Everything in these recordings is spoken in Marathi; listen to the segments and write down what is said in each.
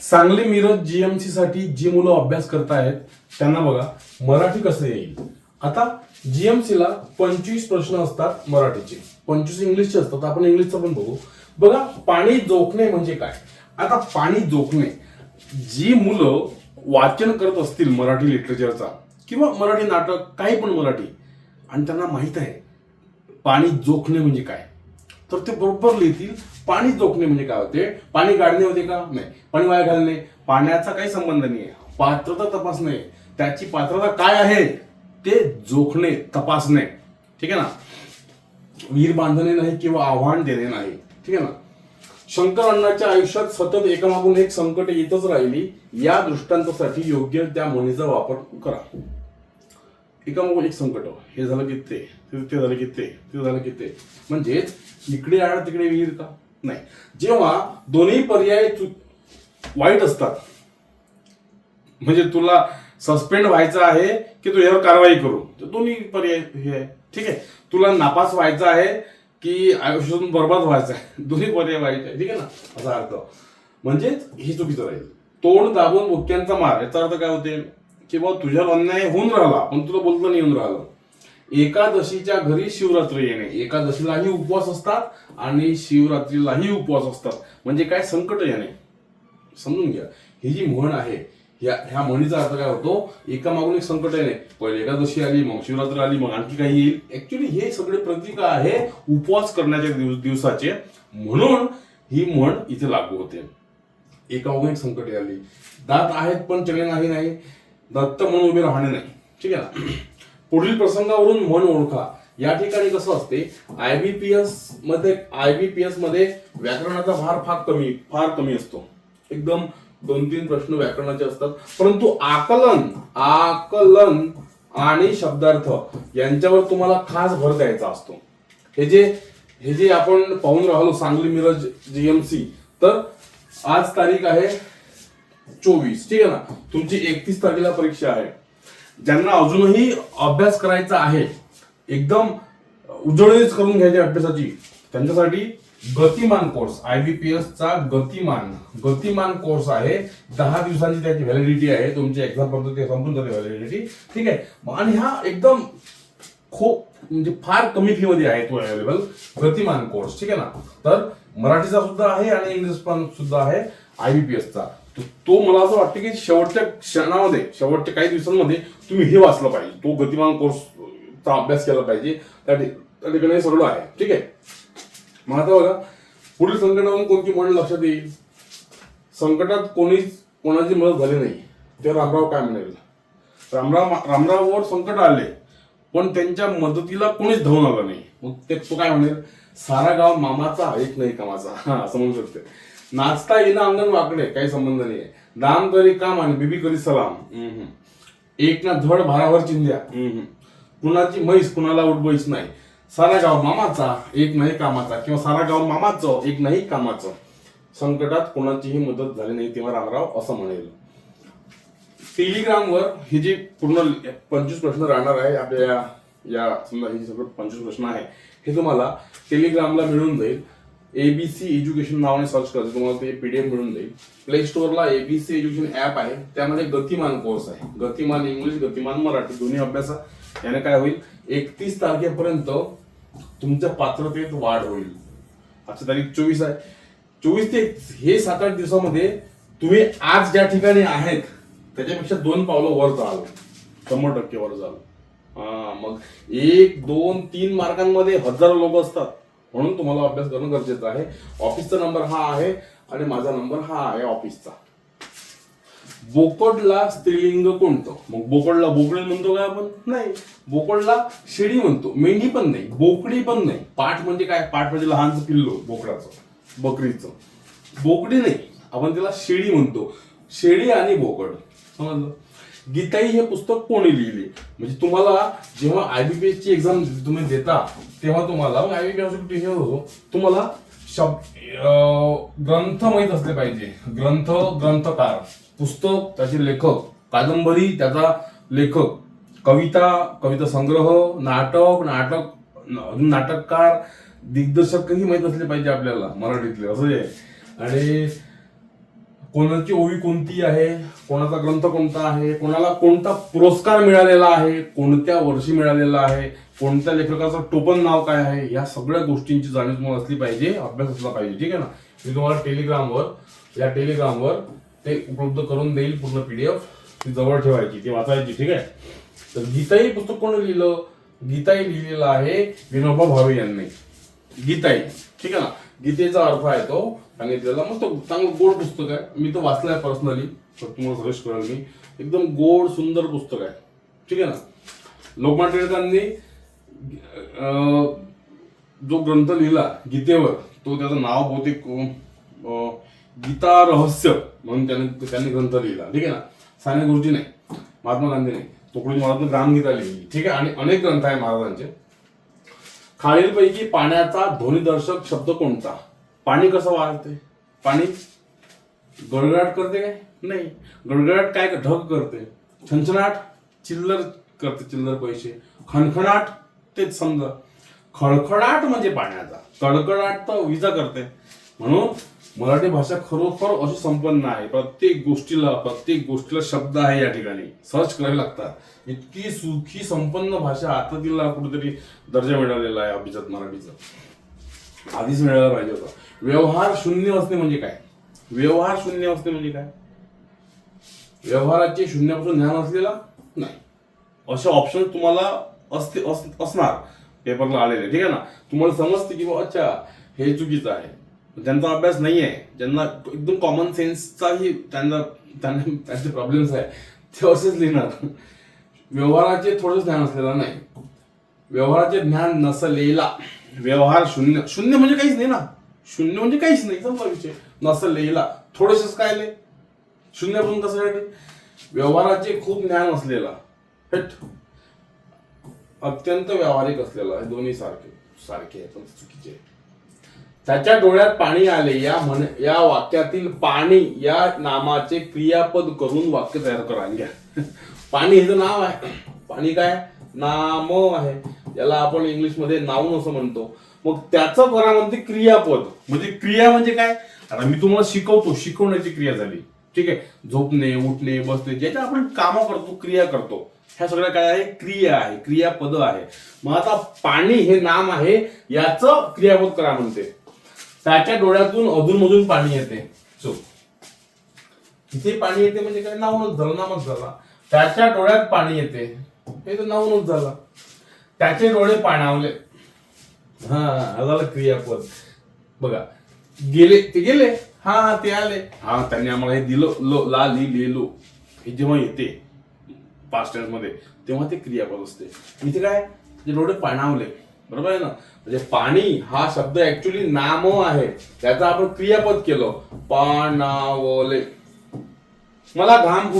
सांगली मिरज जीएमसी साठी जी मुलं अभ्यास करतायत त्यांना बघा मराठी कसं येईल. आता जीएमसी ला 25 प्रश्न असतात मराठीचे, 25 इंग्लिशचे असतात. आपण इंग्लिशचं पण बघू. बघा पाणी जोखणे म्हणजे काय. आता पाणी जोखणे, जी मुलं वाचन करत असतील मराठी लिटरेचरचा किंवा मराठी नाटक काही पण मराठी आणि त्यांना माहित आहे पाणी जोखणे म्हणजे काय, तर ते बरोबर लिहितील पाणी जोखणे म्हणजे काय होते. पाणी गाडणे होते का, नाही. पाणी वाया घालणे, पाण्याचा काही संबंध नाही. पात्रता तपासणे, त्याची पात्रता काय आहे ते जोखणे तपासणे, ठीक आहे ना. विहीर बांधणे नाही किंवा आव्हान देणे नाही, ठीक आहे ना. शंकर अण्णांच्या आयुष्यात सतत एकामागून एक संकट येतच राहिली. या दृष्टांतासाठी योग्य त्या म्हणीचा वापर करा. एकामागून एक संकट, हे झालं की ते झालं की ते झालं की ते, म्हणजेच इकडे आड तिकडे विहीर का नाही. जेव्हा दोन्ही पर्याय वाईट असतात, म्हणजे तुला सस्पेंड व्हायचं आहे की तू यावर कारवाई करू, तर दोन्ही पर्याय हे आहे, ठीक आहे. तुला नापास व्हायचं आहे की आयुष्यातून बरबाद व्हायचं आहे, दोन्ही पर्याय वाईट आहे, ठीक आहे ना. असा अर्थ, म्हणजेच हे चुकीचं राहील. तोंड दाबून मुक्क्यांचा मार, याचा अर्थ काय होते की बाबा तुझ्यावर अन्याय होऊन राहिला पण तुला बोलता नाही येऊन राहिलं. एकादशीच्या घरी शिवरात्री येणे, एकादशीलाही उपवास असतात आणि शिवरात्रीलाही उपवास असतात, म्हणजे काय संकट येणे. समजून घ्या, ही जी म्हण आहे ह्या म्हणीचा अर्थ काय होतो, एकामागून एक संकट येणे. पहिले एकादशी आली, मग शिवरात्री आली, मग आणखी काही येईल. ऍक्च्युली हे सगळे प्रतीक आहे उपवास करण्याच्या दिवसाचे, म्हणून ही म्हण इथे लागू होते. एकामागून एक संकट आली. दात आहेत पण चले नाही, दत्त म्हणून उभे राहणे नाही, ठीक आहे ना. पुढील प्रसंगावरून म्हण ओळखा. या ठिकाणी कसं असते, आयबीपीएस मध्ये व्याकरणाचा भार फार कमी असतो. एकदम 2-3 प्रश्न व्याकरणाचे असतात, परंतु आकलन आणि शब्दार्थ यांच्यावर तुम्हाला खास भर द्यायचा असतो. हे जे आपण पाहून राहिलो सांगली मिरज जीएमसी, तर आज तारीख आहे 24, ठीक आहे ना. तुमची 31 तारखेला परीक्षा आहे. ज्यांना अजूनही अभ्यास करायचा आहे, एकदम उजळणीच करून घ्यायची अभ्यासाची, त्यांच्यासाठी गतिमान कोर्स, आयबीपीएस चा गतिमान कोर्स आहे. 10 दिवसांची त्याची व्हॅलिडिटी आहे. तुमची एक्झाम पर्यंत ते संपून जाते व्हॅलिडिटी, ठीक आहे. आणि हा एकदम खूप म्हणजे फार कमी फी मध्ये आहे तो अवेलेबल गतिमान कोर्स, ठीक आहे ना. तर मराठीचा सुद्धा आहे आणि इंग्लिश पण सुद्धा आहे आयबीपीएसचा. तो मला असं वाटतं की शेवटच्या क्षणामध्ये, शेवटच्या काही दिवसांमध्ये तुम्ही हे वाचलं पाहिजे, तो गतिमान कोर्सचा अभ्यास केला पाहिजे. त्या ठिकाणी सगळं आहे, ठीक आहे. मग आता बघा, पुढील संकटावरून कोणती म्हण लक्षात येईल. संकटात कोणाची मदत झाली नाही ते रामराव काय म्हणेल. रामराववर संकट आले पण त्यांच्या मदतीला कोणीच धावून आलं नाही. मग तो काय म्हणेल, सारा गाव मामाचा एक नाही कामाचा, असं म्हणू शकते. नाचता येणं अंगण वाकडे, काही संबंध नाही. दाम करी काम आणि बीबी करी सलाम, एक ना धड भारावर चिंध्या, कुणाची म्हैस कुणाला उठबईस नाही. सारा गाव मामाचा एक नाही कामाचा, किंवा सारा गाव मामाचं एक नाही कामाचं. संकटात कोणाचीही मदत झाली नाही तेव्हा रामराव असं म्हणेल. टेलिग्रामवर हे जे पूर्ण 25 प्रश्न राहणार आहे आपल्या या समजा हे सगळं 25 प्रश्न आहे, हे तुम्हाला टेलिग्रामला मिळून जाईल. एबीसी एज्युकेशन नावाने सर्च करायचं, तुम्हाला ते पीडीएफ मिळून जाईल. प्ले स्टोअरला एबीसी एज्युकेशन ऍप आहे, त्यामध्ये गतिमान कोर्स आहे. गतिमान इंग्लिश, गतिमान मराठी दोन्ही अभ्यास. याने काय होईल, 31 तारखेपर्यंत तुमच्या पात्रतेत वाढ होईल. आजची तारीख 24 आहे. 24 ते हे 7-8 दिवसामध्ये तुम्ही आज ज्या ठिकाणी आहेत त्याच्यापेक्षा 2 पावलं वर जाल, 100% वर जाल. मग 1, 2, 3 मार्कांमध्ये हजारो लोक असतात, म्हणून तुम्हाला अभ्यास करणं गरजेचं आहे. ऑफिसचा नंबर हा आहे आणि माझा नंबर हा आहे ऑफिसचा. बोकडला स्त्रीलिंग कोणतं. मग बोकडला बोकडी म्हणतो काय आपण, नाही. बोकडला शेळी म्हणतो, मेंढी पण नाही, बोकडी पण नाही. पाठ म्हणजे काय, पाठ म्हणजे लहानचं पिल्लू बोकडाचं, बकरीचं. बोकडी नाही, आपण त्याला शेळी म्हणतो. शेळी आणि बोकड, समजलं. गीताई हे पुस्तक कोणी लिहिले. म्हणजे तुम्हाला जेव्हा आयबीपीएस ची एक्झाम तुम्ही देता तेव्हा तुम्हाला आयबीपीएस होतो, तुम्हाला ग्रंथ माहित असले पाहिजे. ग्रंथकार, पुस्तक त्याचे लेखक, कादंबरी त्याचा लेखक, कविता संग्रह, नाटककार, दिग्दर्शकही माहित असले पाहिजे आपल्याला मराठीतले, असं आहे. आणि कोणाची ओवी कोणती आहे, कोणाचा ग्रंथ कोणता आहे, कोणाला कोणता पुरस्कार मिळालेला आहे, कोणत्या वर्षी मिळालेला आहे, कोणत्या लेखकाचं टोपण नाव काय आहे, या सगळ्या गोष्टींची जाणीव तुम्हाला असली पाहिजे, अभ्यास असला पाहिजे. ठीक आहे ना. मी तुम्हाला टेलिग्रामवर ते उपलब्ध करून देईल, पूर्ण PDF ती जवळ ठेवायची, ती वाचायची. ठीक आहे. तर गीताई पुस्तक कोण लिहिलं? गीताई लिहिलेलं आहे विनोबा भावे यांनी. गीताई. ठीक आहे ना. गीतेचा अर्थ आहे तो सांगितलेला. मस्त चांगलं गोड पुस्तक आहे. मी तो वाचलाय पर्सनली, तर तुम्हाला सजेस्ट करेल मी. एकदम गोड सुंदर पुस्तक आहे. ठीक आहे ना. लोकमान्य टिळकांनी जो ग्रंथ लिहिला गीतेवर, तो त्याचं नाव बहुतेक गीता रहस्य म्हणून त्यांनी ग्रंथ लिहिला. ठीक आहे ना. साने गुरुजी नाही, महात्मा गांधी नाही, तुकडोजी महाराजांनी ग्रामगीता लिहिली. ठीक आहे. आणि अनेक ग्रंथ आहे महाराजांचे. खालीलपैकी पाण्याचा ध्वनिदर्शक शब्द कोणता? पाणी कसं वाहते? पाणी गडगडाट करते काय? नाही. गडगडाट काय ढग करते? छनछनाट चिल्लर करते, चिल्लर पैसे. खणखणाट तेच समजा. खळखळाट म्हणजे पाण्याचा, कडकडाट तर विजा करते. म्हणून मराठी भाषा खरोखर अशी संपन्न आहे. प्रत्येक गोष्टीला शब्द आहे. या ठिकाणी सर्च करावे लागतात. इतकी सुखी संपन्न भाषा. आता तिला कुठेतरी दर्जा मिळालेला आहे अभिजात मराठीचा, आधीच मिळायला पाहिजे होता. व्यवहार शून्य असणे म्हणजे काय? व्यवहार शून्य असणे म्हणजे काय? व्यवहाराचे शून्यापासून ज्ञान असलेला नाही, असे ऑप्शन तुम्हाला असणार पेपरला आलेले. ठीक आहे ना. तुम्हाला समजते की अच्छा हे चुकीचं आहे. ज्यांचा अभ्यास नाही आहे, ज्यांना एकदम कॉमन सेन्सचाही त्यांचे प्रॉब्लेम्स आहे, ते असेच लिहिणार. व्यवहाराचे थोडंच ज्ञान असलेला नाही, व्यवहाराचे ज्ञान नसलेला. व्यवहार शून्य. शून्य म्हणजे काहीच नाही ना. शून्य म्हणजे काहीच नाही, समजा विषय. नसलेला थोडेसेच काय ले शून्यापासून कसं? व्यवहाराचे खूप ज्ञान असलेला, अत्यंत व्यावहारिक असलेला. हे दोन्ही सारखे आहे पण चुकीचे. त्याच्या डोळ्यात पाणी आले या वाक्यातील पाणी या नामाचे क्रियापद करून वाक्य तयार करा. घ्या. पाणी हे नाव आहे. पाणी काय? नाम आहे. याला आपण इंग्लिशमध्ये नाऊन असं म्हणतो. मग त्याचं करा म्हणते क्रियापद. म्हणजे क्रिया म्हणजे काय? आता मी तुम्हाला शिकवतो, शिकवण्याची क्रिया झाली. ठीक आहे. झोपणे, उठणे, बसणे, ज्याच्या आपण कामं करतो, क्रिया करतो, ह्या सगळ्या काय आहे? क्रिया आहे, क्रियापद आहे. मग आता पाणी हे नाम आहे, याचं क्रियापद करा म्हणते. त्याच्या डोळ्यातून अधूनमधून पाणी येते. इथे पाणी येते म्हणजे काय? नाऊनच झालं, नामच झाला. त्याच्या डोळ्यात पाणी येते, हे तर नाऊनच झाला. त्याचे डोळे पाणावले, हा झालं क्रियापद. बघा, गेले ते गेले, हा ते आले, हा त्यांनी आम्हाला हे दिलं, ला लिहिलो. हे जेव्हा येते पास्ट टेन्स मध्ये तेव्हा ते क्रियापद असते. इथे काय? ते डोळे पाणावले. बरोबर आहे ना. म्हणजे पाणी हा शब्द ऍक्च्युली नाम आहे, त्याचा आपण क्रियापद केलं, पाणावले. मला घाम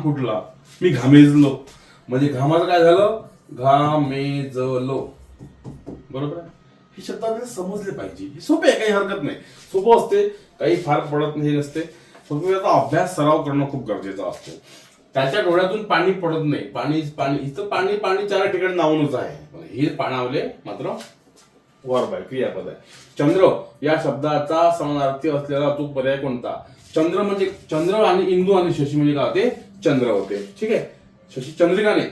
फुटला, मी घामेजलो. म्हणजे घामाचं काय झालं? घामेजलो. बरोबर आहे. हे शब्द आपल्याला समजले पाहिजे. हे सोपे आहे, काही हरकत नाही. सोपं असते, काही फार पडत नाही नसते. फक्त त्याचा अभ्यास सराव करणं खूप गरजेचं असतो. त्याच्या डोळ्यातून पाणी पडत नाही. पाणी इथं पाणी चार ठिकाणी नाऊनच आहे. हे पाणावले मात्र वर्ब आहे, क्रियापद आहे. चंद्र या शब्दाचा समानार्थी असलेला अचूक पर्याय कोणता? चंद्र म्हणजे चंद्र आणि इंदू आणि शशी म्हणजे काय होते? चंद्र होते. ठीक आहे. शशी चंद्रिका नाही,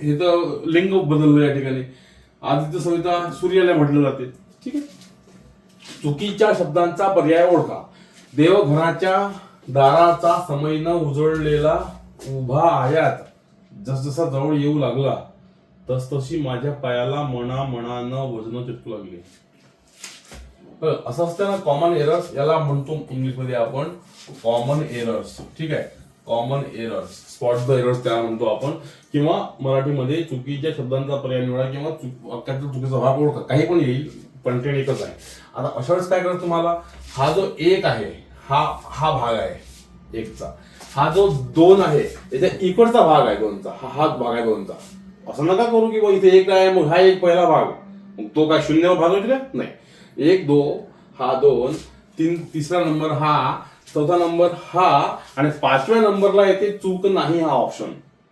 हे तर लिंग बदललं या ठिकाणी. आदित्य सविता सूर्याला म्हटलं जाते. ठीक आहे. चुकीच्या शब्दांचा पर्याय ओळखा. देवघराच्या दाराचा समय न उजळलेला उभा आयात जसजसा जवळ येऊ लागला तसतशी माझ्या पायाला मनानं वजन चिटकू लागले. असं असतं ना कॉमन एरर्स, याला म्हणतो इंग्लिशमध्ये आपण कॉमन एरर्स. ठीक आहे. Common errors, spot the errors त्याला म्हणतो आपण. किंवा मराठीमध्ये चुकीच्या शब्दांचा पर्याय निवडा किंवा वाक्याचा चुकीचा भाग ओळखा. काही पण येईल, कंटेंट एकच आहे. आता अशा वेळेस काय करायचं तुम्हाला? हा जो एक आहे, हा भाग आहे एकचा. हा जो दोन आहे त्याच्या इकडचा भाग आहे दोनचा, हा भाग आहे दोनचा. असं नका करू की इथे एक आहे मग हा एक पहिला भाग, मग तो काय शून्य भाग होईल का? नाही. एक दो, हा दोन, तिसरा नंबर हा, चौथा नंबर हा, आणि पाचव्या नंबरला येते चूक नाही हा ऑप्शन.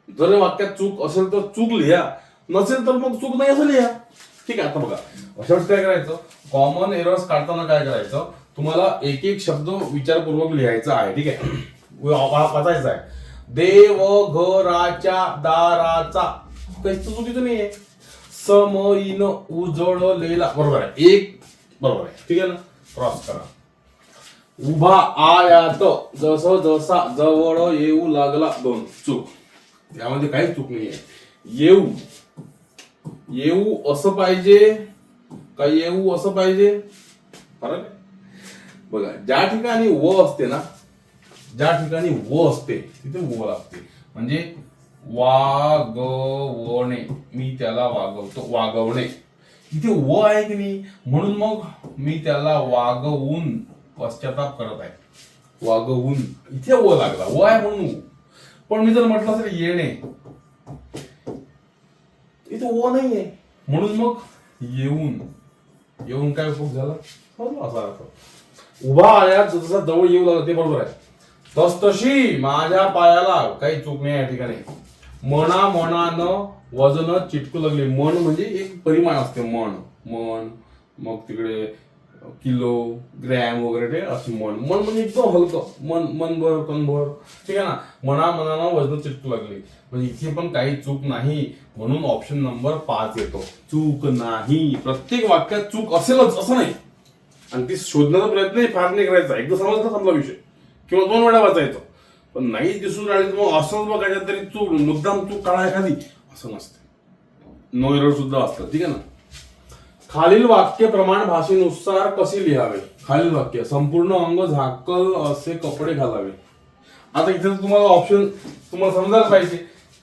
जर वाक्यात चूक असेल तर चूक लिहा, नसेल तर मग चूक नाही असं लिहा. ठीक आहे. आता बघा, अशा वेळेस काय करायचं? कॉमन एरर्स काढताना काय करायचं? तुम्हाला एक एक शब्द विचारपूर्वक लिहायचा आहे. ठीक आहे, वाचायचा आहे. देवघराच्या दाराचा, काहीच चुकीचं नाहीये. समईन उजळलेला, बरोबर आहे, एक बरोबर आहे. ठीक आहे ना, क्रॉस करा. उभा आयात, जसं जसा जवळ येऊ लागला, 2 चूक. त्यामध्ये काहीच चूक नाहीये. येऊ, येऊ असं पाहिजे का येऊ असं पाहिजे, फरक आहे बघा. ज्या ठिकाणी व असते ना, ज्या ठिकाणी व असते तिथे व लागते. म्हणजे वागवणे, मी त्याला वागवतो, वागवणे. इथे व आहे की नाही, म्हणून मग मी त्याला वागवून पश्चाताप करत आहे. वागवून, इथे व लागला, व आहे म्हणून. पण मी जर म्हटलं असेल येणे, इथे व नाहीये, म्हणून मग येऊन. येऊन काय उपयोग झाला, असा अर्थ. उभा आयात जसा जवळ येऊ लागला, ते बरोबर आहे. तसतशी माझ्या पायाला, काही चूक नाही या ठिकाणी. मना मनानं वजन चिटकू लागले. मन म्हणजे एक परिमाण असते, मन, मन, मग तिकडे किलो, ग्रॅम वगैरे ते असे मन. मन म्हणजे एकदम हलकं, मन, मनभर, कणभर. ठीक आहे ना. मना मनानं वजन चिटकू लागले, म्हणजे इथे पण काही चूक नाही, म्हणून ऑप्शन नंबर 5 येतो. चूक नाही. प्रत्येक वाक्यात चूक असेलच असं नाही, आणि ती शोधण्याचा प्रयत्न फार नाही करायचा. एकदा समजला संपला विषय, किंवा 2 वेळा वाचायचं. पण नाही दिसून राहिले मग असंच बघायचं, तरी चूक, मुद्दाम चूक काढा एखादी, असं नसते. नो एरर सुद्धा असतं. ठीक आहे ना. खालील वाक्य प्रमाण भाषेनुसार कसे लिहावे. खालील वाक्य, संपूर्ण अंग झाकल असे कपडे घालावे. आता इथे तुम्हाला ऑप्शन तुम्हाला समजायला पाहिजे.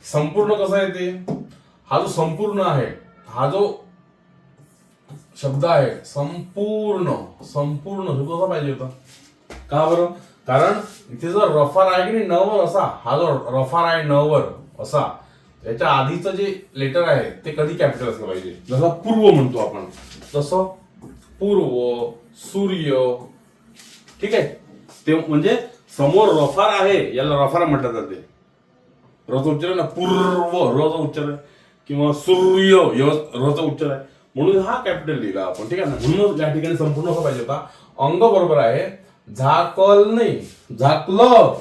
संपूर्ण कसं आहे ते, हा जो संपूर्ण आहे, हा जो शब्द आहे संपूर्ण, संपूर्ण शब्द कसा पाहिजे होता, का बरं, कारण इथे जर रफार आहे की नाही, नवर असा, हा जो रफार आहे नवर असा, त्याच्या आधीचं जे लेटर आहे ते कधी कॅपिटल असलं पाहिजे. जसं पूर्व म्हणतो आपण, तसं पूर्व, सूर्य. ठीक आहे, ते म्हणजे समोर रफार आहे, याला रफार म्हटलं जाते. रचा उच्चार ना, पूर्व रचा उच्चार आहे, किंवा सूर्य रचा उच्चार आहे, म्हणून हा कॅपिटल लिहिला आपण. ठीक आहे ना. म्हणून या ठिकाणी संपूर्ण असं पाहिजे होता. अंग बरोबर आहे, झाकल नाही, झाकलं.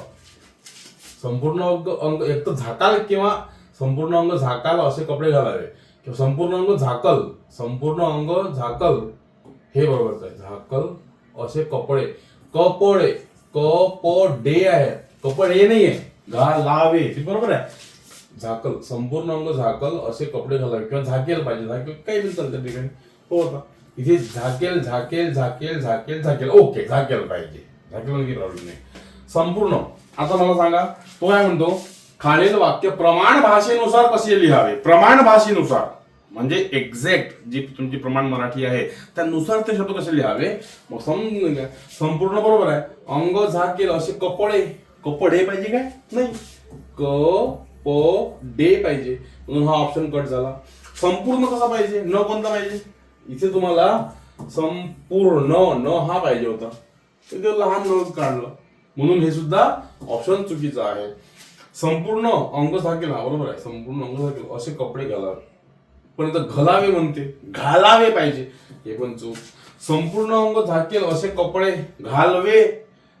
संपूर्ण अंग एक तर झाकाल किंवा संपूर्ण अंग झाकाल असे कपडे घालावे, किंवा संपूर्ण अंग झाकल, संपूर्ण अंग झाकल, हे बरोबरच आहे. झाकल असे कपडे, कपडे, कपडे आहे, कपडे नाहीये, घालावे, ते बरोबर आहे. झाकल, संपूर्ण अंग झाकल असे कपडे घालावे, किंवा झाकेल पाहिजे, झाकेल काही पण चालतं ठिकाणी. हो होता इथे झाकेल, झाकेल, झाकेल, झाकेल, झाकेल, ओके, झाकेल पाहिजे, झाकेल म्हणजे प्रॉब्लेम नाही. संपूर्ण. आता मला सांगा, तो काय म्हणतो, खालील वाक्य प्रमाण भाषेनुसार कसे लिहावे. प्रमाण भाषेनुसार म्हणजे एक्झॅक्ट जी तुमची प्रमाण मराठी आहे त्यानुसार ते शब्द कसे लिहावे. मग समजून घ्या. संपूर्ण बरोबर आहे. अंग झाकेल असे कपडे, कपडे पाहिजे काय, नाही, कपडे पाहिजे, म्हणून हा ऑप्शन कट झाला. संपूर्ण कसा पाहिजे, न कोणता पाहिजे, इथे तुम्हाला संपूर्ण न हा पाहिजे होता, ते लहान न काढलं, म्हणून हे सुद्धा ऑप्शन चुकीचं आहे. संपूर्ण अंग झाकेल, हा बरोबर आहे. संपूर्ण अंग झाकेल असे कपडे घालावे, पण इथं घालावे म्हणते, घालावे पाहिजे, हे पण चूक. संपूर्ण अंग झाकेल असे कपडे घालवे,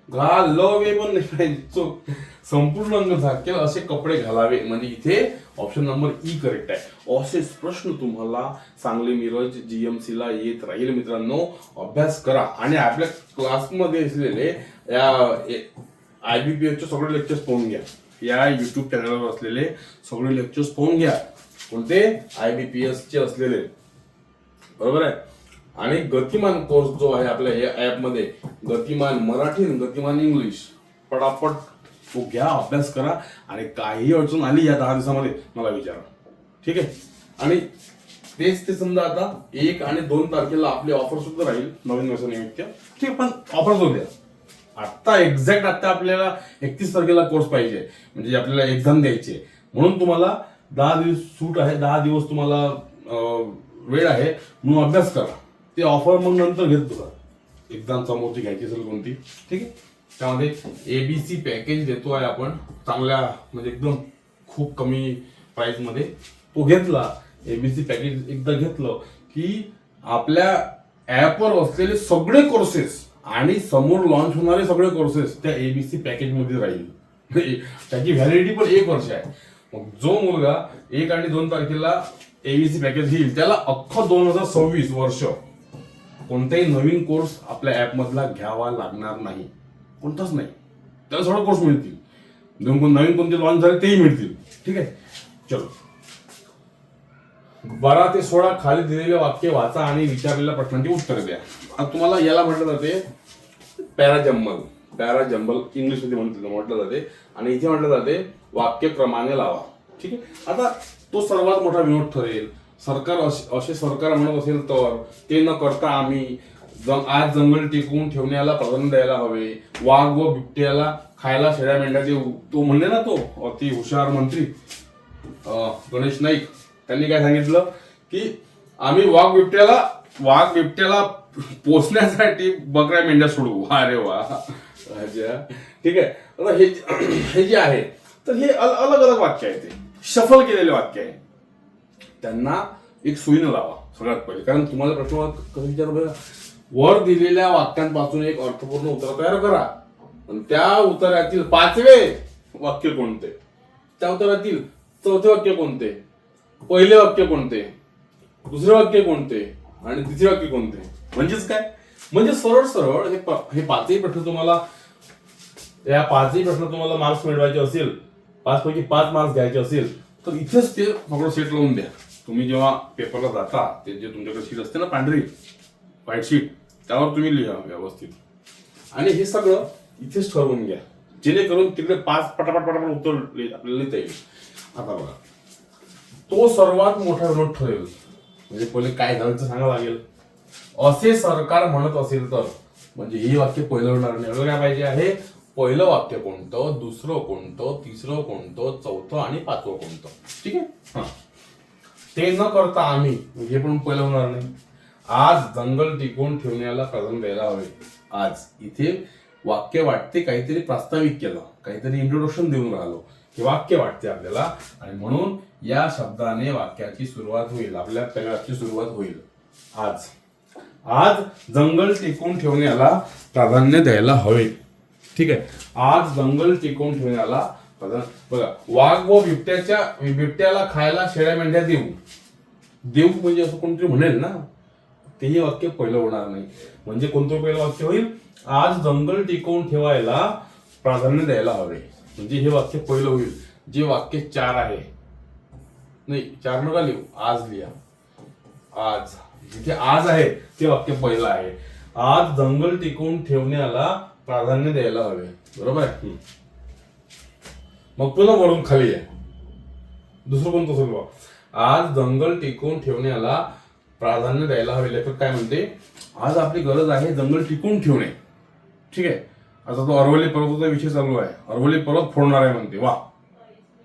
घालवे पण नाही पाहिजे, चूक. संपूर्ण अंग झाकेल असे कपडे घालावे, म्हणजे इथे ऑप्शन नंबर ई करेक्ट आहे. असेच प्रश्न तुम्हाला सांगली मिरज जीएमसी ला येत राहील मित्रांनो. अभ्यास करा आणि आपल्या क्लासमध्ये असलेले या IBPS चे सगळे लेक्चर्स पाहून घ्या. या युट्यूब चॅनलवर असलेले सगळे लेक्चर्स पाहून घ्या. कोणते, IBPS चे असलेले, बरोबर आहे. आणि गतिमान कोर्स जो आहे आपल्या या ऍप मध्ये, गतिमान मराठी, गतिमान इंग्लिश, पटापट तो घ्या, अभ्यास करा, आणि काही अडचण आली या 10 दिवसामध्ये मला विचारा. ठीक आहे. आणि तेच ते समजा आता 1 आणि 2 तारखेला आपली ऑफर सुद्धा राहील नवीन वर्षानिमित्त. ठीक, पण ऑफर जो द्या आता एक्झॅक्ट, आता आपल्याला 31 तारखेला कोर्स पाहिजे, म्हणजे आपल्याला एक्झाम द्यायची आहे, म्हणून तुम्हाला 10 दिवस सूट आहे, 10 दिवस तुम्हाला वेळ आहे, म्हणून अभ्यास करा. ते ऑफर मग नंतर घेत तुला, एक्झाम समोरची घ्यायची असेल कोणती. ठीक आहे. त्यामध्ये ABC पॅकेज देतो आहे आपण, चांगल्या म्हणजे एकदम खूप कमी प्राइस मध्ये. तो घेतला ABC पॅकेज, एकदा घेतलं की आपल्या ऍपवर असलेले सगळे कोर्सेस आणि समोर लॉन्च होणारे सगळे कोर्सेस त्या एबीसी पॅकेज मध्ये राहील. त्याची व्हॅलिडिटी पण 1 वर्ष आहे. मग जो मुलगा 1 आणि 2 तारखेला एबीसी पॅकेज घेईल त्याला अख्खं 2026 वर्ष कोणताही नवीन कोर्स आपल्या ऍप मधला घ्यावा लागणार नाही, कोणताच नाही. त्याला सगळे कोर्स मिळतील, नवीन कोणते लॉन्च झाले तेही मिळतील. ठीक आहे, चलो 12 ते 16 खाली दिलेले वाक्य वाचा आणि विचारलेल्या प्रश्नांची उत्तरे द्या. आता तुम्हाला याला म्हटलं जाते पॅराजंबल इंग्लिश मध्ये म्हटलं जाते आणि इथे म्हटलं जाते वाक्यक्रमाने लावा. ठीक आहे, आता तो सर्वात मोठा विनोद ठरेल. सरकार असे सरकार म्हणत असेल तर ते न करता आम्ही आज जंगल टिकवून ठेवण्याला प्राधान्य द्यायला हवे. वाघ व बिबट्याला खायला शेळ्या मेंढ्या देऊ. तो म्हणले ना, तो अति हुशार मंत्री गणेश नाईक, त्यांनी काय सांगितलं की आम्ही वाघ बिबट्याला पोचण्यासाठी बकऱ्या मेंढ्या सोडू. अरे वा, ठीक आहे. आता हे जे आहे तर हे अलग अलग वाक्य आहे, ते शफल केलेले वाक्य आहे. त्यांना एक सुईनं लावा सगळ्यात पहिले, कारण तुम्हाला प्रश्न कसं विचारलं बघा, वर दिलेल्या वाक्यांपासून एक अर्थपूर्ण उत्तर तयार करा. आणि त्या उत्तरातील 5वे वाक्य कोणते, त्या उत्तरातील 4थे वाक्य कोणते, पहिले वाक्य कोणते, दुसरे वाक्य कोणते आणि तिसरे वाक्य कोणते. म्हणजेच काय, म्हणजे सरळ सरळ हे 5ही प्रश्न तुम्हाला, या 5ही प्रश्न तुम्हाला मार्क्स मिळवायचे असेल, 5 पैकी 5 मार्क्स घ्यायचे असेल तर इथेच ते सगळं सेट लावून द्या. तुम्ही जेव्हा पेपरला जाता ते जे तुमच्याकडे शीट असते ना, पांढरी व्हाईट शीट, त्यावर तुम्ही लिहा व्यवस्थित आणि हे सगळं इथेच ठरवून घ्या, जेणेकरून तिकडे 5 पटापट उत्तर आपल्याला लिहिता येईल. आता बघा, तो सर्वात मोठा विनोद ठरेल म्हणजे पहिले काय झालं सांगावं लागेल. असे सरकार म्हणत असेल तर, म्हणजे ही वाक्य पहिलं होणार नाही. काय पाहिजे आहे, पहिलं वाक्य कोणतं, दुसरं कोणतं, तिसरं कोणतं, 4थं आणि 5वं कोणतं. ठीक आहे, हा. ते न करता आम्ही, हे पण पहिलं होणार नाही. आज जंगल टिकवून ठेवण्याला प्राधान्य द्यायला हवे. आज इथे वाक्य वाटते काहीतरी प्रास्ताविक केलं, काहीतरी इंट्रोडक्शन देऊन राहिलो, हे वाक्य वाटते आपल्याला आणि म्हणून या शब्दाने वाक्याची सुरुवात होईल, आपल्या पॅराग्राफची सुरुवात होईल. आज जंगल टिकवून ठेवण्याला प्राधान्य द्यायला हवे. ठीक आहे, आज जंगल टिकवून ठेवण्याला बघा, वाघ व बिबट्याला खायला शेळ्या मेंढ्या देऊ म्हणजे असं कोणतरी म्हणेल ना, तेही वाक्य पहिलं होणार नाही. म्हणजे कोणतं पहिलं वाक्य होईल, आज जंगल टिकवून ठेवायला प्राधान्य द्यायला हवे. म्हणजे हे वाक्य पहिलं होईल. जे वाक्य 4 आहे, नाही 4 नका लिहू, आज लिहा. आज जिथे आज आहे ते वाक्य पहिलं आहे. आज जंगल टिकवून ठेवण्याला प्राधान्य द्यायला हवे. बरोबर आहे. मग पुन्हा वरून खाली आहे, दुसरं कोणतं असेल बा, आज जंगल टिकवून ठेवण्याला प्राधान्य द्यायला हवे. लेखक काय म्हणते, आज आपली गरज आहे जंगल टिकवून ठेवणे. ठीक आहे, आता तो अरवली पर्वताचा विषय चालू आहे, अरवली पर्वत फोडणार आहे म्हणते. वा,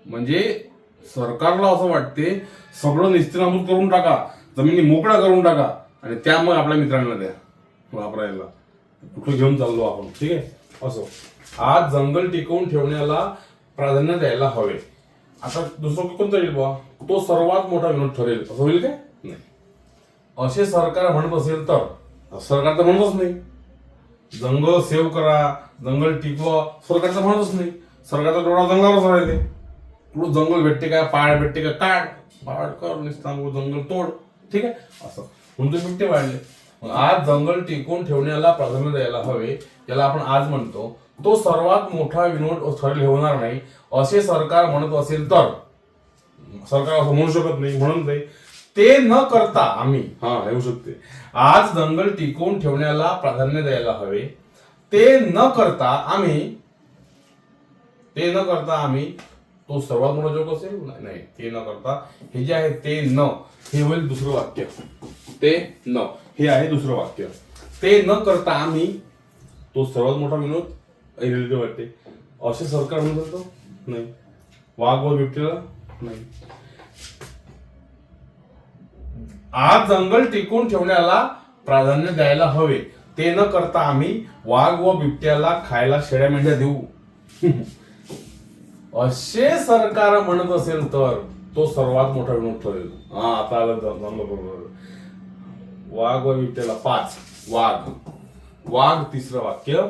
म्हणजे सरकारला असं वाटते सगळं निस्तीनाबूत करून टाका, जमिनी मोकळ्या करून टाका आणि त्या मग आपल्या मित्रांना द्या वापरायला. कुठं घेऊन चाललो आपण. ठीक आहे, असो. आज जंगल टिकवून ठेवण्याला प्राधान्य द्यायला हवे. आता दुसरं कोणतं येईल बा, तो सर्वात मोठा विनोद ठरेल असं होईल काय, नाही. असे सरकार म्हणत असेल तर, सरकार तर म्हणतच नाही. जंगल सेव्ह करा, जंगल टिकवा, सरकार तर म्हणतच नाही. सरकारचा डोळा जंगलावरच राहते. कुठं जंगल भेटते का, पाड भेटते का, काढ पाड कर, निस्तांग जंगल तोड. ठीक आहे, असं म्हणून ते बिबटे वाढले. आज जंगल टिकवून ठेवण्याला प्राधान्य द्यायला हवे, याला आपण आज म्हणतो. तो सर्वात मोठा विनोद ठरेल होणार नाही. असे सरकार म्हणत असेल तर, सरकार असं म्हणू शकत नाही, म्हणून ते न करता आम्ही, हा येऊ शकते, आज जंगल टिकवून ठेवण्याला प्राधान्य द्यायला हवे. ते न करता आम्ही, तो सर्वात मोठा जोक असेल नाही. ते न करता, हे जे आहे ते न, हे होईल दुसरं वाक्य. ते न हे आहे दुसरं वाक्य. ते न करता आम्ही, तो सर्वात मोठा विनोद रिलेटिव्ह वाटते. असे सरकार म्हणत होतो नाही. वाघ व बिबट्याला नाही. आज जंगल टिकवून ठेवण्याला प्राधान्य द्यायला हवे. ते न करता आम्ही वाघ व बिबट्याला खायला शेळ्या मेंढ्या देऊ. असे सरकार म्हणत असेल तर तो सर्वात मोठा विनोद ठरेल. हा, आता आलं जमलं बरोबर. वाघ व बिबट्याला 5 वाघ, वाघ तिसरं वाक्य,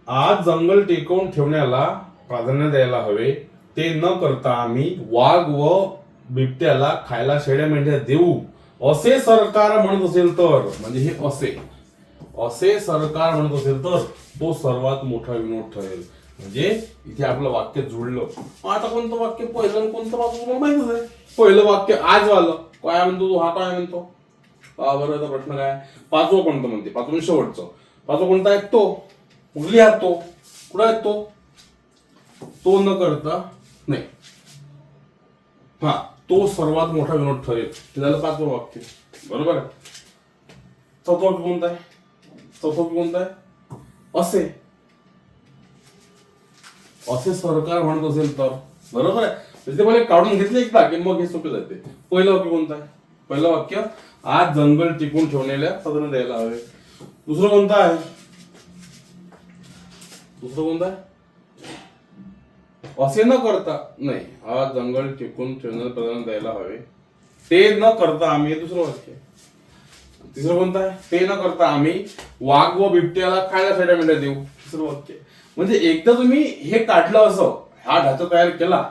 आज जंगल टिकवून ठेवण्याला प्राधान्य द्यायला हवे, ते न करता आम्ही वाघ व बिबट्याला खायला शेळ्या मेंढ्या देऊ असे सरकार म्हणत असेल तर, म्हणजे हे असे सरकार म्हणत असेल तर तो सर्वात मोठा विनोद ठरेल. म्हणजे इथे आपलं वाक्य जुळलं. आता कोणतं वाक्य पहिलं आणि कोणतं वाक्य तुम्हाला माहितीच आहे. पहिलं वाक्य आज वालं काय म्हणतो तू, हा काय म्हणतो बरं. याचा प्रश्न काय, पाचवं कोणतं म्हणते, पाचवं शेवटचं. पाचवं कोणता आहे, तो कुठली हात, तो कुठं आहे तो न करता नाही, हा तो सर्वात मोठा विनोद ठरेल. ते झालं पाचवं वाक्य, बरोबर आहे. चौथं वाक्य कोणतं आहे, चौथं वाक्य कोणतं आहे, असे सरकार म्हणत असेल तर, बरोबर आहे. म्हणजे मला काढून घेतले एकदा की मग हे सोपे जाते. पहिलं वाक्य कोणतं आहे, पहिलं वाक्य आज जंगल टिकून ठेवण्याला प्राधान्य द्यायला हवे. दुसरं कोणतं आहे, दुसरं कोणतं आहे, असे न करता नाही, आज जंगल टिकून ठेवण्याला प्राधान्य द्यायला हवे, ते न करता आम्ही, दुसरं वाक्य. तिसरं कोणतं आहे, ते न करता आम्ही वाघ व बिबट्याला खायला शेळ्या मेंढ्या देऊ, तिसरं वाक्य. म्हणजे एकदा तुम्ही हे काढलं असं, हा ढाचा तयार केला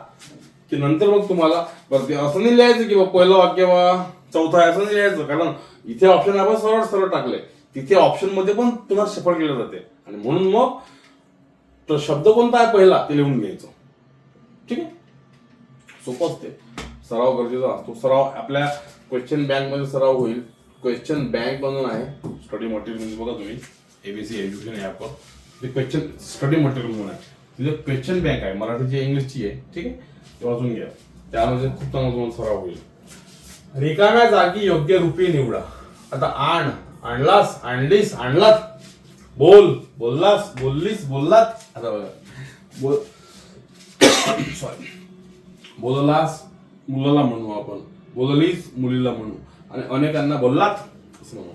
की नंतर मग तुम्हाला असं नाही लिहायचं की पहिलं वाक्य वा चौथं आहे असं नाही लिहायचं. कारण इथे ऑप्शन आपण सरळ सरळ टाकले, तिथे ऑप्शन मध्ये पण पुन्हा सफळ केलं जाते. आणि म्हणून मग तो शब्द कोणता आहे पहिला ते लिहून घ्यायचं. ठीक आहे, सोपं असते. सराव गरजेचा असतो. सराव आपल्या क्वेश्चन बँक मध्ये सराव होईल. क्वेश्चन बँक म्हणून आहे स्टडी मटेरियल, बघा तुम्ही एबीसी एज्युकेशन ऍपवर ते क्वेश्चन स्टडी मटेरियल म्हणून आहे. तिथे क्वेश्चन बँक आहे, मराठीची इंग्लिशची आहे. ठीक आहे, ते वाचून घ्या, त्यामध्ये खूप चांगला तुम्हाला सराव होईल. रिकाम्या जागी योग्य रूपी निवडा. आता आण, आणलास, आणलीस, आणलात, बोल, बोललास, बोललीस, बोललात. आता बघा, सॉरी, बोललास मुलाला म्हणू आपण, बोललीस मुलीला म्हणू, आणि अनेकांना बोललात असं म्हणू.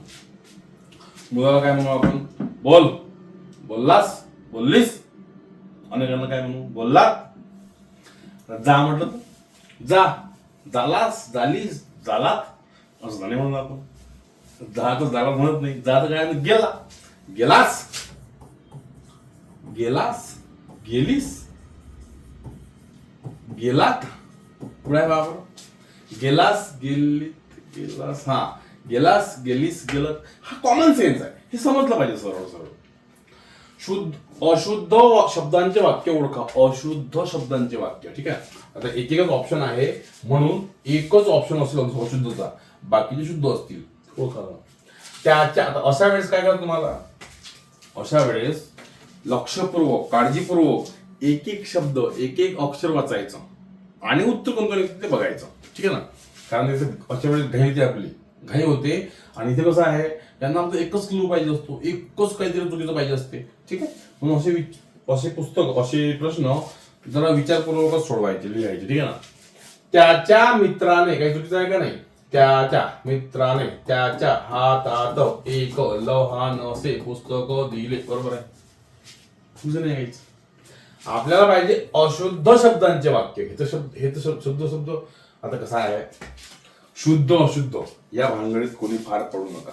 मुलाला काय म्हणू आपण, बोल, बोललास, बोललीस, अनेकांना काय म्हणू, बोललात. जा म्हटलं तर जा, झालास, झालीस, झालात असं नाही म्हणून आपण. जा तर झाला म्हणत नाही, जा तर काय, गेला, गेलास, गेलास, गेलीस, गेलात, पुढे बाबा, गेलास, गेली, गेलास, हा गेलास, गेलीस, गेलत. हा कॉमन सेन्स आहे, हे समजलं पाहिजे सरळ सरळ. शुद्ध अशुद्ध शब्दांचे वाक्य ओळखा, अशुद्ध शब्दांचे वाक्य. ठीक आहे, आता एकच ऑप्शन आहे म्हणून एकच ऑप्शन असेल अशुद्धचा, बाकीचे शुद्ध असतील, ओळखा. त्याच्या आता अशा वेळेस काय करा तुम्हाला, अशा वेळेस लक्षपूर्वक काळजीपूर्वक एक एक शब्द एक एक अक्षर वाचायचं आणि उत्तर कोणतं ते बघायचं. ठीक आहे ना, कारण अशा वेळेस घाई होते. आणि इथे कसं आहे, त्यांना फक्त एकच क्लू पाहिजे असतो, एकच काहीतरी चुकीचं पाहिजे असते. ठीक आहे, म्हणून असे पुस्तक, असे प्रश्न जरा विचारपूर्वकच सोडवायचे, लिहायचे. ठीक आहे ना. त्याच्या मित्राने, काही चुकीचं आहे का नाही, त्याच्या मित्राने त्याच्या हातात एक लहानसे पुस्तक दिले, बरोबर आहे. तुझं नाही यायचं, आपल्याला पाहिजे अशुद्ध शब्दांचे वाक्य. हे तर शब्द आता कसं आहे, शुद्ध अशुद्ध या भानगडीत कोणी फार पडू नका.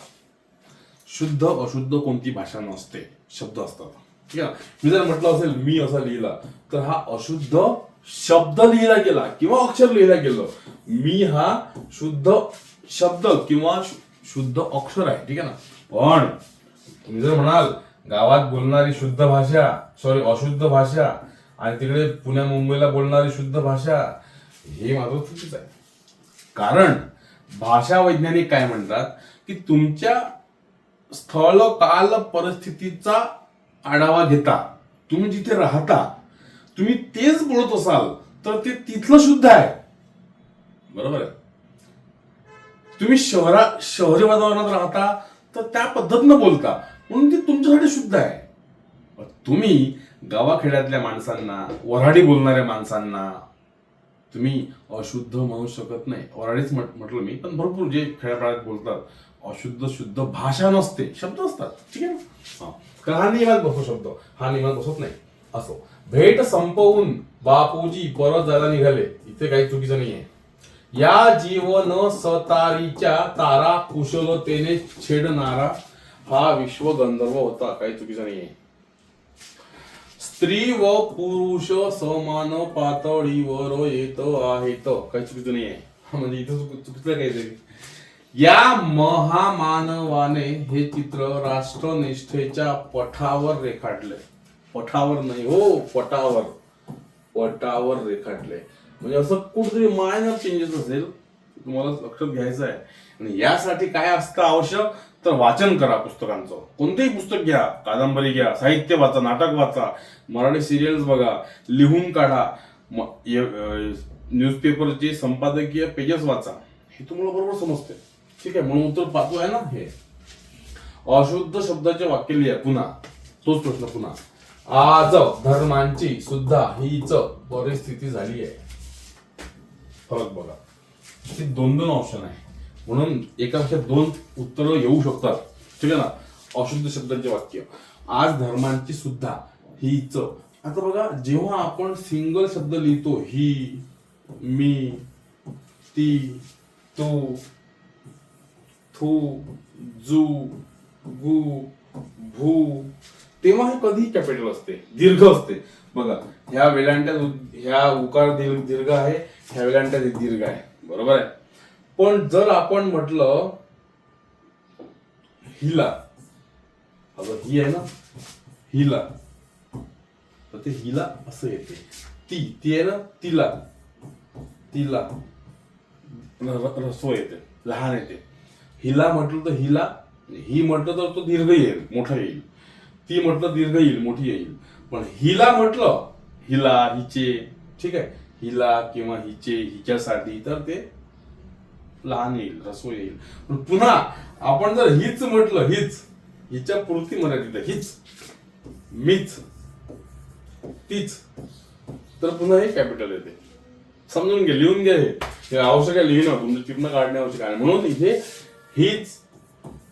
शुद्ध अशुद्ध कोणती भाषा नसते, शब्द असतात. ठीक आहे, मी जर म्हटलं असेल मी असा लिहिला तर हा अशुद्ध शब्द लिहिला गेला किंवा अक्षर लिहिला गेलं. मी हा शुद्ध शब्द किंवा शुद्ध अक्षर आहे. ठीक आहे ना. पण तुम्ही जर म्हणाल गावात बोलणारी शुद्ध भाषा, सॉरी अशुद्ध भाषा, आणि तिकडे पुण्या मुंबईला बोलणारी शुद्ध भाषा, हे मात्र चुकीचं आहे. कारण भाषा वैज्ञानिक काय म्हणतात की तुमच्या स्थळ काल परिस्थितीचा आढावा घेता, तुम्ही जिथे राहता तुम्ही तेच बोलत असाल तर ते तिथलं शुद्ध आहे, बरोबर आहे. तुम्ही शहरी वातावरणात राहता तर त्या पद्धतीनं बोलता, म्हणून ते तुमच्यासाठी शुद्ध आहे. तुम्ही गावाखेड्यातल्या माणसांना, वऱ्हाडी बोलणाऱ्या माणसांना तुम्ही अशुद्ध म्हणू शकत नाही. वऱ्हाडीच म्हटलं मी, पण भरपूर जे खेड्यापाड्यात बोलतात अशुद्ध शुद्ध भाषा नसते, शब्द असतात. ठीक आहे ना. कारण हा नियमात बसतो शब्द, हा नियमात बसत नाही. असो, भेट संपवून बापूजी परत जायला निघाले, इथे काही चुकीचं नाहीये. या जीवन सतारीच्या तारा कुशलतेने छेडणारा हा विश्व गंधर्व होता, काही चुकीचं नाहीये. स्त्री व पुरुष समान पातळीवर येत आहेत, काही चुकीचं नाहीये. म्हणजे इथं चुकीचं काहीतरी. या महामानवाने हे चित्र राष्ट्रनिष्ठेच्या पटावर रेखाटले. पटावर नाही हो, पटावर. पटावर रेखाटले म्हणजे असं कुठेतरी मायनर चेंजेस असेल, तुम्हाला लक्षात घ्यायचं आहे. आणि यासाठी काय असतं आवश्यक, तर वाचन करा पुस्तकांचं. कोणतेही पुस्तक घ्या, कादंबरी घ्या, साहित्य वाचा, नाटक वाचा, मराठी सिरियल्स बघा, लिहून काढा, न्यूजपेपरचे संपादकीय पेजेस वाचा, हे तुम्हाला बरोबर समजते. ठीक आहे, म्हणून उत्तर पाहतो आहे ना हे. अशुद्ध शब्दाचे वाक्य लिहा. पुन्हा तोच प्रश्न पुन्हा. आज धर्मांची सुद्धा हीच परिस्थिती झाली आहे. फरक बघा, दोन ऑप्शन आहे, म्हणून एकापेक्षा दोन उत्तर येऊ शकतात. ठीक आहे ना. अशुद्ध शब्दांचे वाक्य, आज धर्मांची सुद्धा हीच. आता बघा, जेव्हा आपण सिंगल शब्द लिहितो, ही, मी, ती, तू, थू, जू, गु, भू, तेव्हा हे कधी कॅपिटल असते, दीर्घ असते. बघा, ह्या वेलांट्यात ह्या उकार दीर्घ आहे, ह्या वेलांट्यात दीर्घ आहे, बरोबर आहे. पण जर आपण म्हटलं हिला, अगं ही आहे ना, हिला, तर ते हिला असं येते. ती आहे ना, तिला, तिला रस्व येते, लहान येते. हिला म्हटलं तर हिला, ही म्हटलं तर तो दीर्घ येईल, मोठा येईल. ती म्हटलं दीर्घ येईल, मोठी येईल. पण हिला म्हटलं, हिला, हिचे, ठीक आहे, हिला किंवा हिचे, हिच्यासाठी, तर ते लहान येईल, रस्व येईल. पण पुन्हा आपण जर हीच म्हटलं, हीच, हिच्या पुरती मर्यादित, हीच, मीच, तीच, तर पुन्हा हे कॅपिटल येते. समजून घ्या, लिहून घ्या. हे आवश्यक आहे लिहिणं, तुमचं चिन्ह काढणे आवश्यक आहे. म्हणून इथे हीच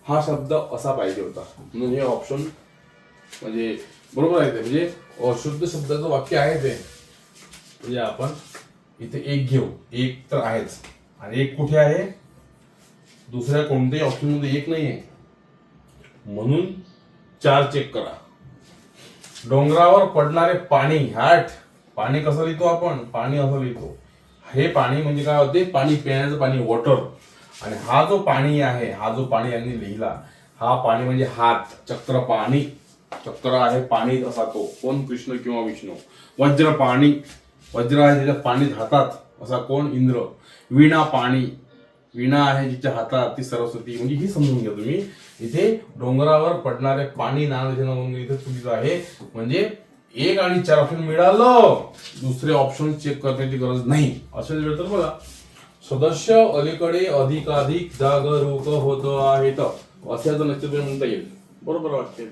हा शब्द असा पाहिजे होता. म्हणून हे ऑप्शन म्हणजे बरोबर आहे. ते म्हणजे अशुद्ध शब्दाचं वाक्य आहे ते. म्हणजे आपण इथे एक घेऊ, एक तर आहेच, आणि एक कुठे आहे, दुसऱ्या कोणत्याही ऑप्शन मध्ये एक नाहीये, म्हणून 4 चेक करा. डोंगरावर पडणारे पाणी, हॅट, पाणी कसं लिहितो आपण, पाणी असं लिहितो. हे पाणी म्हणजे काय होते, पाणी, पिण्याचं पाणी, वॉटर. आणि हा जो पाणी आहे, हा जो पाणी यांनी लिहिला, हा पाणी म्हणजे हात, चक्र पाणी, चक्र आहे पाणी असा तो. कोण, कृष्ण किंवा विष्णू. वज्र पाणी, वज्र आहे ज्याच्या पाणी हातात, असा कोण, इंद्र. वीणा पाणी, वीणा आहे जिच्या हातात, ती सरस्वती. म्हणजे ही समजून घ्या तुम्ही. इथे डोंगरावर पडणारे पाणी नावाने इथे चुकीचं आहे. म्हणजे 1 आणि 4 ऑप्शन मिळालं, दुसरे ऑप्शन चेक करण्याची गरज नाही. असेल वेळ तर बघा, सदस्य अलीकडे अधिकाधिक जागरूक होत आहेत, असे नक्की म्हणता येईल. बरोबर वाटते.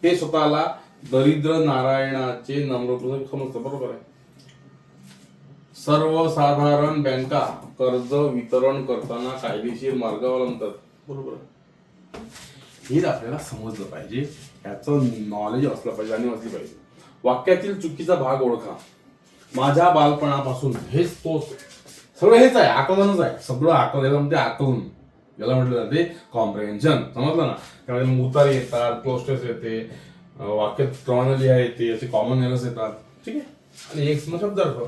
ते स्वतःला दरिद्र नारायणाचे नम्रपूर्वक समजतं. बरोबर आहे. सर्वसाधारण बँका कर्ज वितरण करताना कायदेशीर मार्ग अवलंबतात. बरोबर आहे. हे आपल्याला समजलं पाहिजे, याचं नॉलेज असलं पाहिजे, आणि असली पाहिजे. वाक्यातील चुकीचा भाग ओळखा. माझ्या बालपणापासून, हेच तो सगळं हेच आहे, आकलनच आहे. सगळं आकलन म्हणजे आकलन, याला म्हटलं जाते कॉम्प्रिहेन्शन. समजलं ना. त्यामध्ये उतारे येतात, क्लोस्टर्स येते, वाक्यात प्रमाण लिहा येते, असे कॉमन एरर्स येतात. ठीक आहे. आणि एक शब्दार्थ,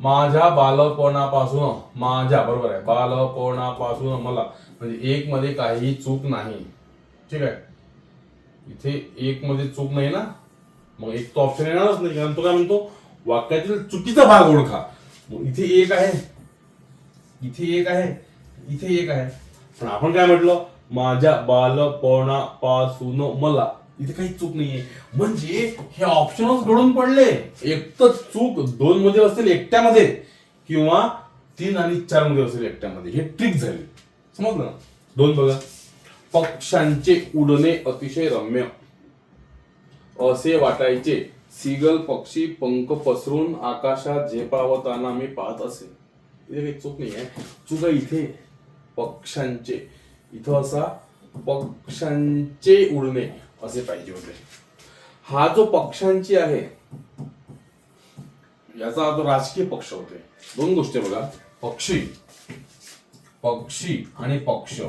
माझ्या बालपणापासून, माझ्या, बरोबर आहे, बालपणापासून मला, म्हणजे एक मध्ये काही चूक नाही. ठीक आहे. इथे एक मध्ये चूक नाही ना, मग एक तो ऑप्शन येणारच नाही. कारण तो काय म्हणतो, वाक्यातील चुकीचा भाग ओळखा. इथे एक आहे, इथे एक आहे, इथे एक आहे. पण आपण काय म्हटलं, माझ्या बालपणापासून मला, इथे काही चूक नाहीये. म्हणजे हे ऑप्शनच घडून पडले. एक तर चूक 2 मध्ये असेल एकट्यामध्ये, किंवा 3 आणि 4 मध्ये असेल एकट्यामध्ये. हे ट्रिक झाली. समजलं ना. 2 बघा. पक्ष्यांचे उडणे अतिशय रम्य असे वाटायचे. सीगल पक्षी पंख पसरून आकाशात झेपावताना मी पाहत असे. इथे काही चूक नाही आहे. चूक आहे इथे पक्ष्यांचे, इथं असा पक्ष्यांचे उडणे असे पाहिजे होते. हा जो पक्ष्यांची आहे, याचा अर्थ राजकीय पक्ष होते. 2 गोष्टी बघा, पक्षी, पक्षी आणि पक्ष.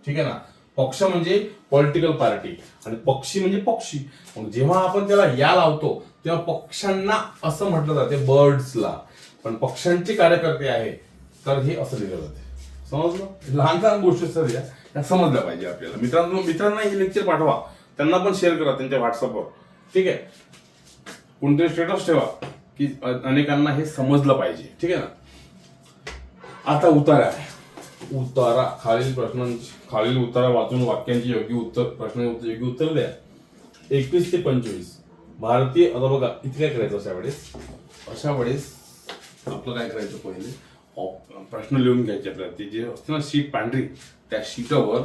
ठीक आहे ना. पक्ष म्हणजे पॉलिटिकल पार्टी आणि पक्षी म्हणजे पक्षी. मग जेव्हा आपण त्याला या लावतो तेव्हा पक्ष्यांना असं म्हटलं जाते, बर्ड्सला. पण पक्ष्यांचे कार्यकर्ते आहे तर हे असं लिहिलं जाते. समजलं? लहान लहान गोष्टी सर या समजल्या पाहिजे आपल्याला. मित्रांना हे लेक्चर पाठवा, त्यांना पण शेअर करा त्यांच्या व्हॉट्सअपवर. ठीक आहे, कोणतरी स्टेटस ठेवा की अनेकांना हे समजलं पाहिजे. ठीक आहे ना. आता उतारा आहे. उतारा खालील उतारा वाचून वाक्यांची योग्य उत्तर द्या. 21 ते 25 भारतीय. आता बघा इथे काय करायचं अशा वेळेस आपलं काय करायचं, पहिले प्रश्न लिहून घ्यायचे. आपल्याला ते जे असते ना शीट पांढरी, त्या शीटावर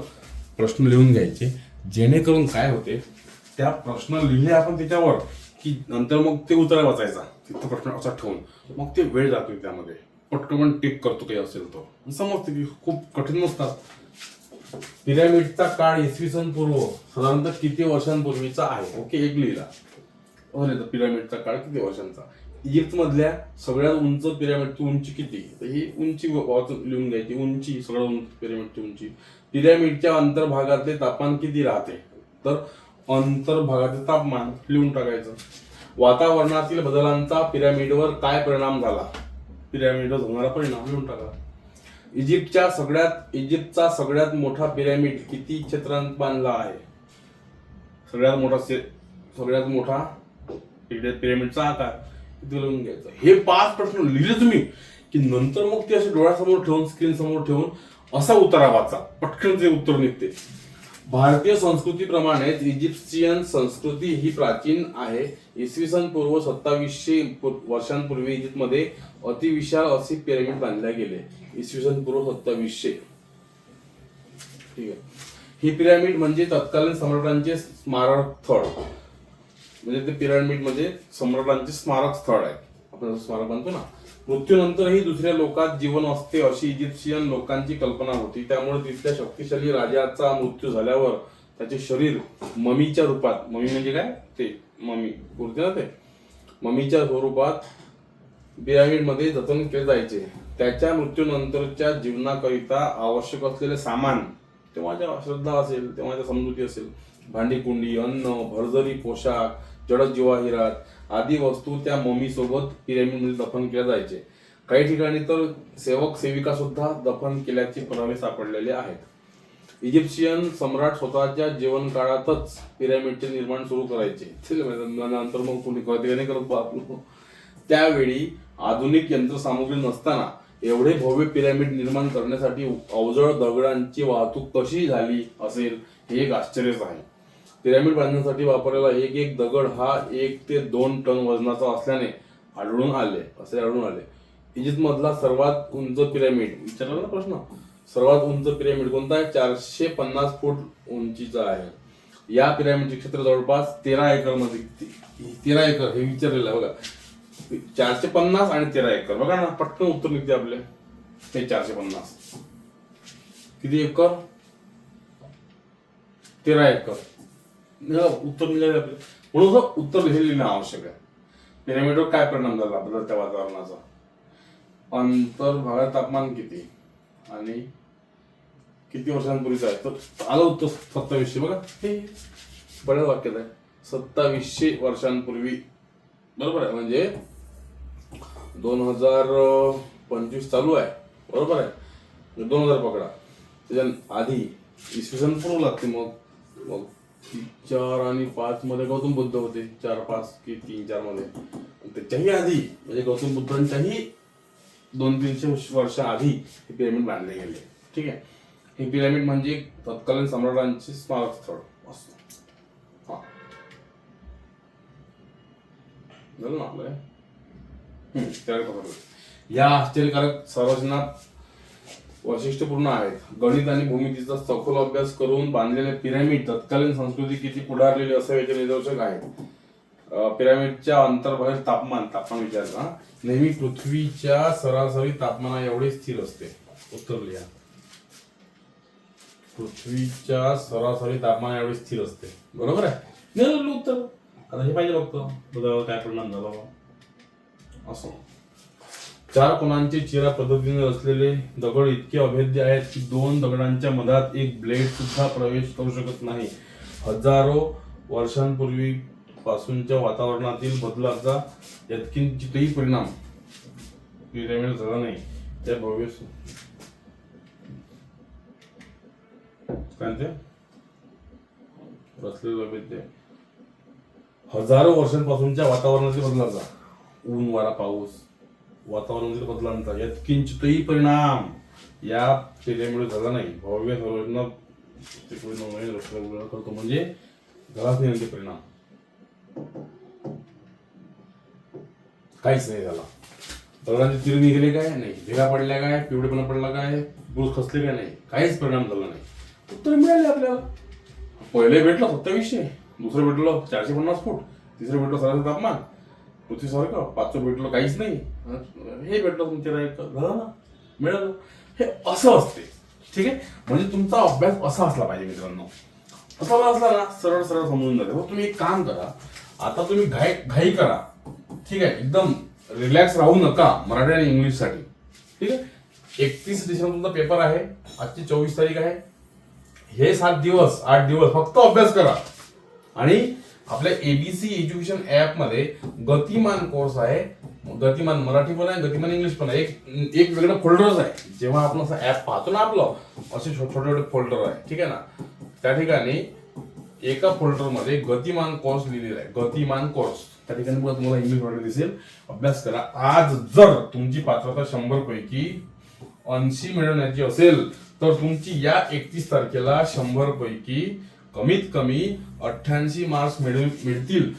प्रश्न लिहून घ्यायचे, जेणेकरून काय होते, त्या प्रश्न लिहिले आपण त्याच्यावर की नंतर मग ते उतारा वाचायचा तिथं प्रश्न असा ठेवून, मग ते वेळ जातो त्यामध्ये. पटकन टिक करतो काही असेल तो, समजते की खूप कठीण नसतात. पिरॅमिडचा काळ इसवी सन पूर्व साधारणतः किती वर्षांपूर्वीचा आहे? ओके, एक लिहिला. पिरॅमिडचा काळ किती वर्षांचा? इजिप्त मधल्या सगळ्यात उंच पिरॅमिडची उंची किती? तर ही उंची लिहून घ्यायची. उंची, सगळ्यात उंच पिरॅमिडची उंची. पिरॅमिडच्या अंतर्भागातले तापमान किती राहते? तर अंतर्भागाचे तापमान लिहून टाकायचं. वातावरणातील बदलांचा पिरॅमिडवर काय परिणाम झाला? पिरॅमिडवर होणारा परिणाम लिहून टाका. इजिप्तचा सगळ्यात मोठा पिरॅमिड किती क्षेत्रात बांधला आहे? सगळ्यात मोठा पिरॅमिडचा आकार किती लिहून घ्यायचा. हे 5 प्रश्न लिहिले तुम्ही की नंतर मग ते असे डोळ्यासमोर ठेवून, स्क्रीन समोर ठेवून असा उतारा वाचा, पटकन ते उत्तर निघते. भारतीय संस्कृतीप्रमाणेच इजिप्शियन संस्कृती ही प्राचीन आहे. इसवी सन पूर्व 2700 वर्षांपूर्वी इजिप्तमध्ये अतिविशाल असे पिरॅमिड बांधले गेले. इसवी सन पूर्व 2700. ठीक आहे. ही पिरॅमिड म्हणजे तत्कालीन सम्राटांचे स्मारक स्थळ. म्हणजे ते पिरॅमिड म्हणजे सम्राटांचे स्मारक स्थळ आहे. आपण स्मारक म्हणतो ना. मृत्यूनंतरही दुसऱ्या लोकात जीवन असते अशी इजिप्शियन लोकांची कल्पना होती. त्यामुळे तिथल्या शक्तिशाली राजाचा मृत्यू झाल्यावर त्याचे शरीर ममीच्या रूपात, ममी म्हणजे काय, ते ममी बोलते ना, ते ममीच्या स्वरूपात पिरॅमिड मध्ये जतन केले जायचे. त्याच्या मृत्यूनंतरच्या जीवनाकरिता आवश्यक असलेले सामान, तेव्हाच्या श्रद्धा असेल, तेव्हाच्या समजुती असेल, भांडी कुंडी, अन्न, भरजरी पोशाख, जड जवाहिरात आदी वस्तू त्या ममी सोबत पिरॅमिडमध्ये दफन केल्या जायचे. काही ठिकाणी तर सेवक सेविका सुद्धा दफन केल्याचे पुरावे सापडलेले आहेत. इजिप्शियन सम्राट स्वतःच्या जीवनकाळातच पिरॅमिडचे निर्माण सुरू करायचे. नंतर मग कोणी नाही करत. त्यावेळी आधुनिक यंत्रसामुग्री नसताना एवढे भव्य पिरॅमिड निर्माण करण्यासाठी अवजड दगडांची वाहतूक कशी झाली असेल हे एक आश्चर्यच आहे. पिरॅमिड बांधण्यासाठी वापरलेला एक दगड हा 1 ते 2 टन वजनाचा असल्याने आढळून आले. इजिप्त मधला सर्वात उंच पिरॅमिड विचारला ना प्रश्न, सर्वात उंच पिरॅमिड कोणता आहे? 450 फूट उंचीचा आहे. या पिरॅमिडचे क्षेत्र जवळपास 13 एकर मध्ये. 13 एकर हे विचारलेलं आहे बघा. 450 आणि 13 एकर बघा ना, पटकन उत्तर निघते आपले. हे 450 किती एकर? 13 एकर उत्तर निघाले आपले. म्हणून उत्तर लिहिणं आवश्यक आहे. पिरॅमिडवर काय परिणाम झाला बदलत्या वातावरणाचा? अंतर्भागात तापमान किती आणि किती वर्षांपूर्वीचं आहे? तर आलं उत्तर 2700. बघा हे बऱ्याच वाक्यात आहे. 2700 वर्षांपूर्वी. बरोबर आहे. म्हणजे 2025 चालू आहे. बरोबर आहे. 2000 पकडा. त्याच्या आधी इसवी सन पूर्व लागते. मग 4 आणि 5 मध्ये गौतम बुद्ध होते. 4, 5 की 3, 4 मध्ये. त्याच्याही आधी म्हणजे गौतम बुद्धांच्याही 200-300 वर्ष आधी हे पिरॅमिड बांधले गेले. ठीक आहे. हे पिरॅमिड म्हणजे तत्कालीन सम्राटांचे स्मारक स्थळ असतो. झालं ना आपलं. या आश्चर्यकारक संरचना वैशिष्ट्यपूर्ण आहेत. गणित आणि भूमितीचा सखोल अभ्यास करून बांधलेले पिरॅमिड तत्कालीन संस्कृती किती पुढारलेली असावे याचे निदर्शक आहेत. पिरॅमिडच्या अंतर्भागात तापमान विचारलं. नेहमी पृथ्वीच्या सरासरी तापमाना एवढे स्थिर असते. उत्तर लिहा. पृथ्वीच्या सरासरी तापमान एवढे स्थिर असते. बरोबर आहे. उत्तर आता हे पाहिजे फक्त बदलावर काय परिणाम झाला असं. 4 कोणांचे चिरा पद्धतीने असलेले दगड इतके अभेद्य आहेत की 2 दगडांच्या मधात एक ब्लेड सुद्धा प्रवेश करू शकत नाही. हजारो वर्षांपूर्वी पासूनच्या वातावरणातील बदलाचा यत्किंचितही परिणाम पिरॅमिड झाला नाही. त्या भव्य रचलेलं अभेद्य हजारो वर्षांपासूनच्या वातावरणातील बदलाचा ऊन वारा पाऊस वातावरणातील बदलांचा यत्किंचितही परिणाम या पिरॅमिड झाला नाही. भव्य संरचना करतो म्हणजे घरात नाही परिणाम काहीच नाही झाला. दगडांचे तीर निघले काय नाही, भेगा पडल्या काय, पिवळेपणा पडला काय, बुरुज खचले काय नाही, काहीच परिणाम झाला नाही. उत्तर मिळाले आपल्याला. पहिले भेटलं 2700, दुसरं भेटलं 450 फूट, तिसरं भेटलं सरासरी तापमान पृथ्वीसारखं, 500 भेटलं काहीच नाही, हे भेटलं तुमच्या झालं ना, मिळालं. हे असं असते. ठीक आहे, म्हणजे तुमचा अभ्यास असा असला पाहिजे मित्रांनो. असा असला ना सरळ सरळ समजून जाते. मग तुम्ही एक काम करा, आता तुम्ही घाई करा. ठीक आहे, एकदम रिलॅक्स राहू नका मराठी आणि इंग्लिश साठी. ठीक आहे, 31 डिसेंबर तुमचा पेपर आहे. आजची 24 तारीख आहे. हे 7 दिवस 8 दिवस फक्त अभ्यास करा. आणि आपल्या एबीसी एज्युकेशन ऍप मध्ये गतिमान कोर्स आहे. गतिमान मराठी पण आहे, गतिमान इंग्लिश पण आहे. एक वेगळं फोल्डरच आहे. जेव्हा आपण असं ऍप पाहतो ना आपलं, असे छोटे छोटे फोल्डर आहे. ठीक आहे ना, त्या ठिकाणी एका फोल्डर मध्ये गतिमान कोर्स लिहिलेला आहे. गतिमान कोर्स त्या ठिकाणी बघा तुम्हाला इंग्लिश मध्ये दिसेल. अभ्यास करा. आज जर तुमची पात्रता 100 पैकी 80 मिळवण्याची असेल तर तुमची या 31 तारखेला 100 पैकी कमीत कमी 88 मार्क्स मिळतील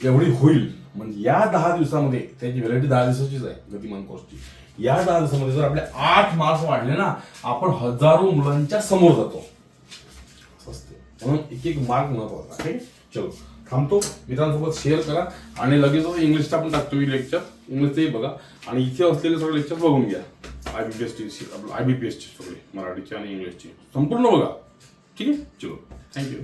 एवढी होईल. म्हणजे या 10 दिवसामध्ये त्याची व्हॅलिडिटी 10 दिवसाचीच आहे गतिमान कोर्सची. या 10 दिवसामध्ये जर आपले 8 मार्क्स वाढले ना, आपण हजारो मुलांच्या समोर जातो. म्हणून एक एक मार्क महत्वाचा आहे. चलो थांबतो. मित्रांसोबत शेअर करा आणि लगेच इंग्लिशचा पण टाकतो लेक्चर. इंग्लिशचंही बघा आणि इथे असलेले सगळे लेक्चर बघून घ्या. IBPS चे सगळे मराठीचे आणि इंग्लिशचे संपूर्ण बघा. ठीक आहे, चलो थँक्यू.